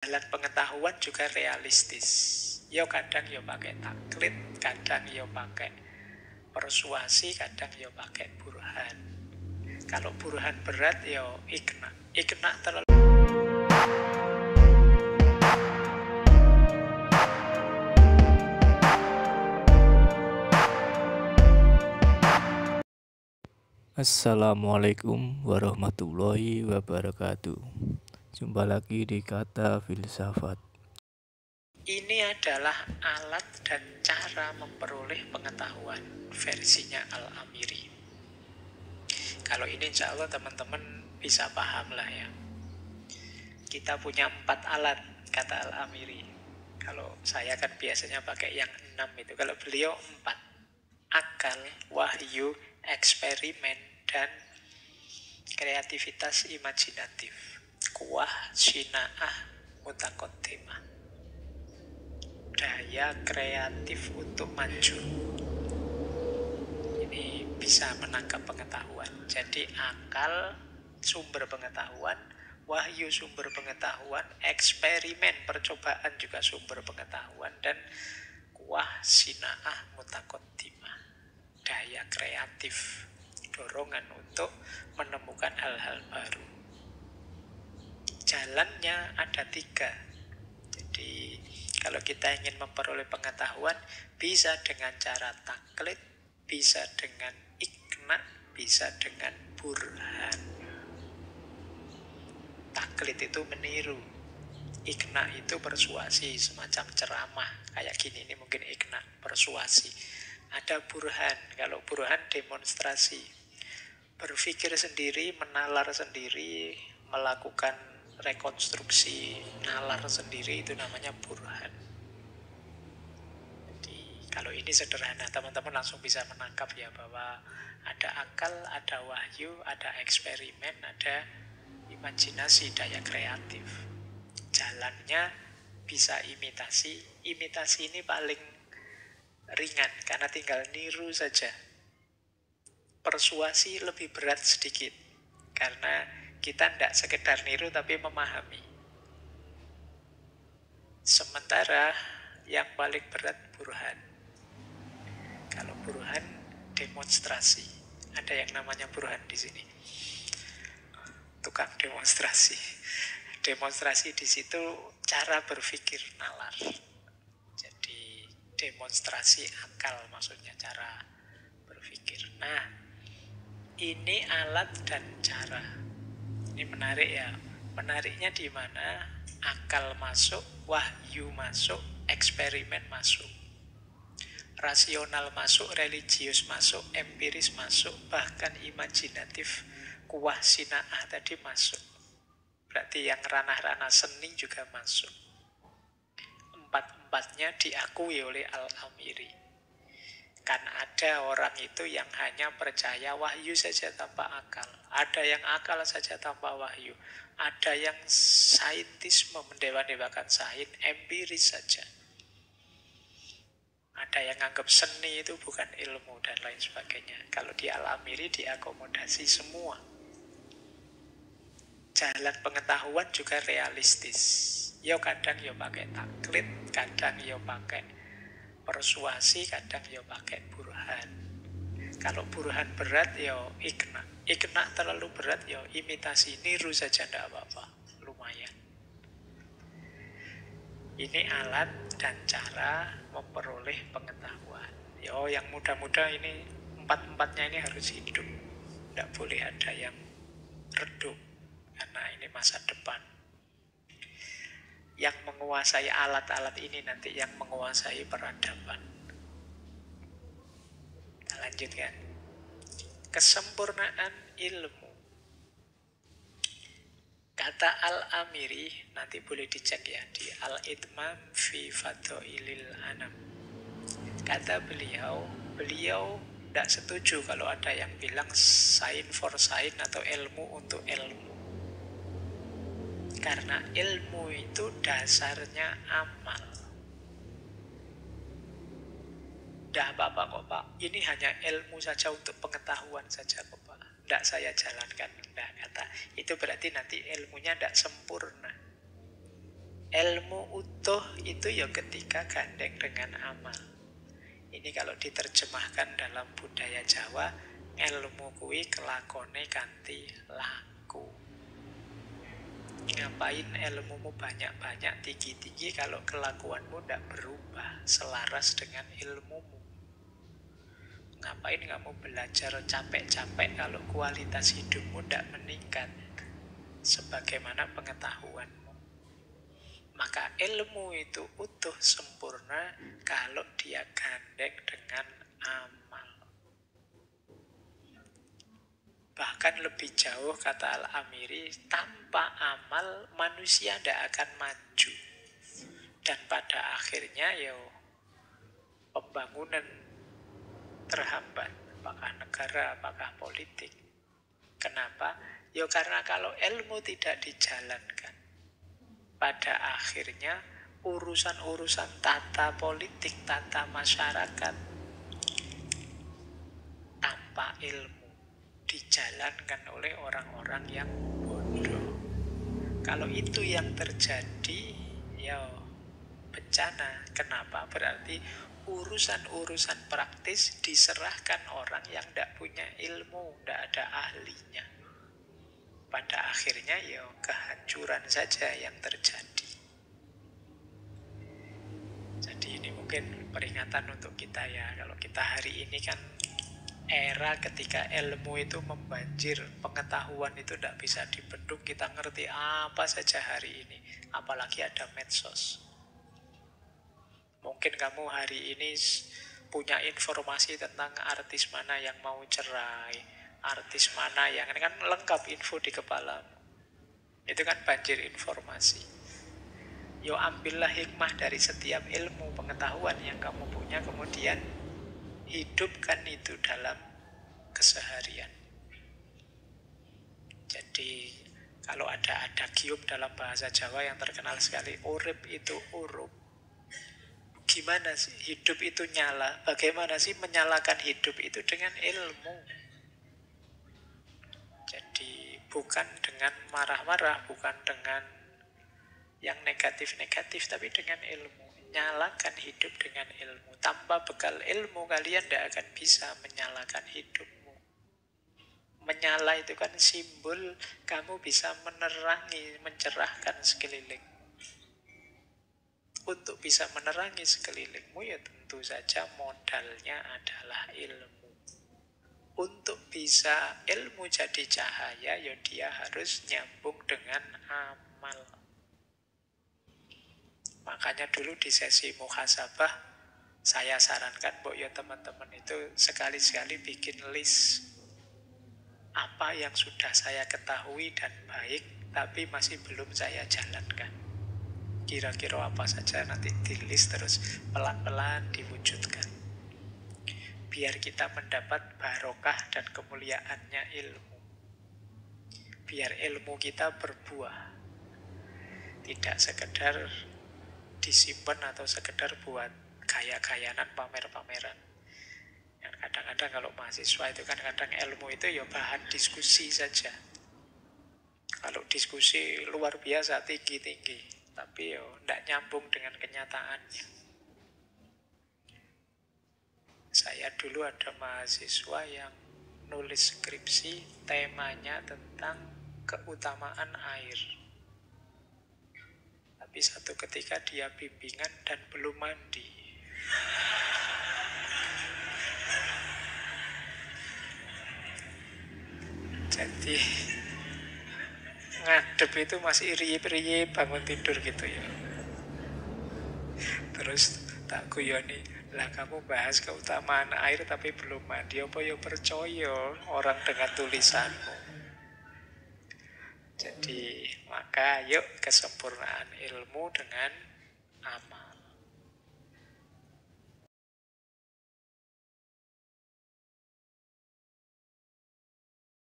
Jalan pengetahuan juga realistis. Yo kadang yo pakai taklid, kadang yo pakai persuasi, kadang yo pakai burhan. Kalau burhan berat yo ikna. Ikna terlalu Assalamualaikum warahmatullahi wabarakatuh. Jumpa lagi di Kata Filsafat. ini adalah alat dan cara memperoleh pengetahuan versinya Al-Amiri. Kalau ini insya Allah teman-teman bisa paham lah ya. Kita punya 4 alat, kata Al-Amiri. Kalau saya kan biasanya pakai yang 6 itu. Kalau beliau 4. Akal, wahyu, eksperimen, dan kreativitas imajinatif. Kuwah, sina'ah, mutakotimah. Daya kreatif untuk maju. Ini bisa menangkap pengetahuan. Jadi akal, sumber pengetahuan, wahyu sumber pengetahuan, eksperimen percobaan juga sumber pengetahuan, dan kuwah sina'ah mutakotimah, daya kreatif, dorongan untuk menemukan hal-hal baru. Jalannya ada 3. Jadi kalau kita ingin memperoleh pengetahuan, bisa dengan cara taklid, bisa dengan ikna, bisa dengan burhan. Taklid itu meniru, ikna itu persuasi, semacam ceramah kayak gini. Ini mungkin ikna, persuasi. Ada burhan. Kalau burhan demonstrasi, berpikir sendiri, menalar sendiri, melakukan rekonstruksi, nalar sendiri, itu namanya burhan. Jadi kalau ini sederhana, teman-teman langsung bisa menangkap ya, bahwa ada akal, ada wahyu, ada eksperimen, ada imajinasi, daya kreatif. Jalannya bisa imitasi. Imitasi ini paling ringan karena tinggal niru saja. Persuasi lebih berat sedikit karena kita tidak sekedar niru tapi memahami. Sementara yang paling berat burhan. Kalau burhan demonstrasi, ada yang namanya burhan di sini, tukang demonstrasi. Demonstrasi di situ cara berpikir nalar. Jadi demonstrasi akal maksudnya, cara berpikir. Nah, ini alat dan cara. Ini menarik ya. Menariknya di mana akal masuk, wahyu masuk, eksperimen masuk, rasional masuk, religius masuk, empiris masuk, bahkan imajinatif, kuwah sina'ah tadi masuk. Berarti yang ranah-ranah seni juga masuk. 4-4-nya diakui oleh Al-Amiri. Kan ada orang itu yang hanya percaya wahyu saja tanpa akal. Ada yang akal saja tanpa wahyu. Ada yang saintisme, mendewa-dewakan sains, empiris saja. Ada yang anggap seni itu bukan ilmu dan lain sebagainya. Kalau di Al-Amiri diakomodasi semua. Jalan pengetahuan juga realistis. Yo kadang yo pakai taklid, kadang yo pakai persuasi, kadang yo pakai burhan. Kalau burhan berat yo ikna. Ikna terlalu berat yo imitasi, niru saja tidak apa-apa, lumayan. Ini alat dan cara memperoleh pengetahuan. Yo yang muda-muda ini 4-4-nya ini harus hidup. Tidak boleh ada yang redup karena ini masa depan. Yang menguasai alat-alat ini nanti yang menguasai peradaban. Kita lanjutkan. Kesempurnaan ilmu. Kata Al-Amiri, nanti boleh dicek ya di Al-Itmam fi Fadhailil Anam. Kata beliau tidak setuju kalau ada yang bilang sain for sain atau ilmu untuk ilmu. Karena ilmu itu dasarnya amal. Tidak apa-apa kok Pak, ini hanya ilmu saja untuk pengetahuan saja kok Pak. Tidak saya jalankan, tidak kata. Itu berarti nanti ilmunya tidak sempurna. Ilmu utuh itu ya ketika gandeng dengan amal. Ini kalau diterjemahkan dalam budaya Jawa, ilmu kuwi kelakone kanthi laku. Ngapain ilmumu banyak-banyak, tinggi-tinggi, kalau kelakuanmu tidak berubah selaras dengan ilmumu? Ngapain kamu belajar capek-capek kalau kualitas hidupmu tidak meningkat sebagaimana pengetahuanmu? Maka ilmu itu utuh sempurna kalau dia gandeng dengan amal. Bahkan lebih jauh, kata Al-Amiri, tanpa amal manusia tidak akan maju. Dan pada akhirnya pembangunan terhambat, apakah negara, apakah politik. Kenapa? Karena kalau ilmu tidak dijalankan, pada akhirnya urusan-urusan tata politik, tata masyarakat tanpa ilmu dijalankan oleh orang-orang yang bodoh. Kalau itu yang terjadi, bencana. Kenapa? Berarti urusan-urusan praktis diserahkan orang yang tidak punya ilmu, tidak ada ahlinya. Pada akhirnya kehancuran saja yang terjadi. Jadi ini mungkin peringatan untuk kita ya. Kalau kita hari ini kan era ketika ilmu itu membanjir, pengetahuan itu tidak bisa dibendung, kita ngerti apa saja hari ini. Apalagi ada medsos. Mungkin kamu hari ini punya informasi tentang artis mana yang mau cerai, artis mana yang, ini kan lengkap info di kepalamu. Itu kan banjir informasi. Ambillah hikmah dari setiap ilmu pengetahuan yang kamu punya, kemudian hidupkan itu dalam keseharian. Jadi kalau ada adagium dalam bahasa Jawa yang terkenal sekali, urip itu urup. Gimana sih hidup itu nyala? Bagaimana sih menyalakan hidup itu dengan ilmu? Jadi bukan dengan marah-marah, bukan dengan yang negatif-negatif, tapi dengan ilmu. Nyalakan hidup dengan ilmu. Tanpa bekal ilmu kalian tidak akan bisa menyalakan hidupmu. Menyala itu kan simbol kamu bisa menerangi, mencerahkan sekeliling. Untuk bisa menerangi sekelilingmu tentu saja modalnya adalah ilmu. Untuk bisa ilmu jadi cahaya dia harus nyambung dengan amal. Makanya dulu di sesi muhasabah saya sarankan teman-teman itu sekali-sekali bikin list apa yang sudah saya ketahui dan baik tapi masih belum saya jalankan. Kira-kira apa saja, nanti di list terus pelan-pelan diwujudkan. Biar kita mendapat barokah dan kemuliaannya ilmu. Biar ilmu kita berbuah. Tidak sekedar disimpan atau sekedar buat gaya-gayanan, pamer-pameran. Yang kadang-kadang kalau mahasiswa itu kan kadang ilmu itu bahan diskusi saja. Kalau diskusi luar biasa, tinggi-tinggi, tapi tidak nyambung dengan kenyataannya. Saya dulu ada mahasiswa yang nulis skripsi temanya tentang keutamaan air. Tapi satu ketika dia bimbingan dan belum mandi. Jadi ngadep itu masih riye-riye bangun tidur gitu ya. Terus tak guyoni, lah kamu bahas keutamaan air tapi belum mandi, apa percaya orang dengan tulisanmu? Jadi maka yuk kesempurnaan ilmu dengan amal.